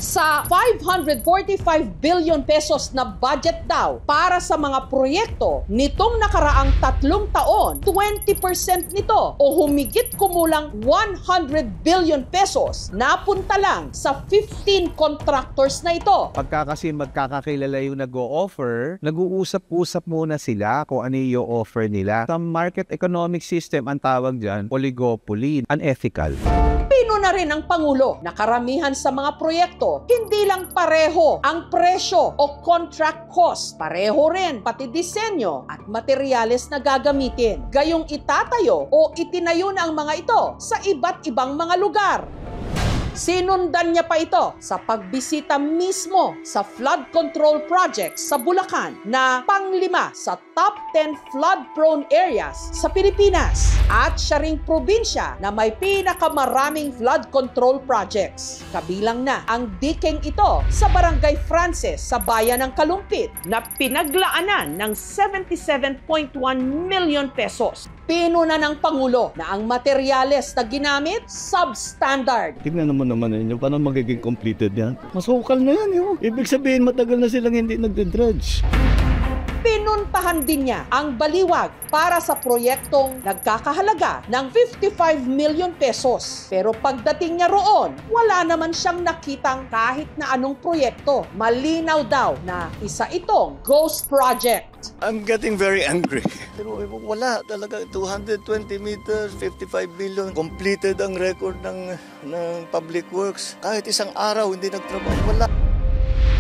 Sa 545 billion pesos na budget daw para sa mga proyekto nitong nakaraang 3 taon, 20% nito o humigit kumulang 100 billion pesos napunta lang sa 15 contractors na ito. Pagka kasi magkakakilala yung nag-o-offer, nag-uusap-usap muna sila kung ano yung offer nila. Sa market economic system, ang tawag dyan, oligopoly, unethical. Pino na rin ang Pangulo na karamihan sa mga proyekto, hindi lang pareho ang presyo o contract cost. Pareho rin pati disenyo at materyales na gagamitin. Gayong itatayo o itinayo na ang mga ito sa iba't ibang mga lugar. Sinundan niya pa ito sa pagbisita mismo sa flood control project sa Bulacan na pang-5 sa top 10 flood-prone areas sa Pilipinas. At siya ring probinsya na may pinakamaraming flood control projects. Kabilang na ang dikeng ito sa Barangay Frances sa bayan ng Kalumpit na pinaglaanan ng 77.1 million pesos. Pinuna ng Pangulo na ang materyales na ginamit substandard. Tignan naman ninyo, paano magiging completed yan? Masukal na yan yun. Ibig sabihin, matagal na silang hindi nagdedredge. Pinuntahan din niya ang baliwag para sa proyektong nagkakahalaga ng 55 million pesos. Pero pagdating niya roon, wala naman siyang nakitang kahit na anong proyekto. Malinaw daw na isa itong ghost project. I'm getting very angry. Pero wala talaga, 220 meters, 55 billion. Completed ang record ng Public Works. Kahit isang araw hindi nagtrabaho, wala.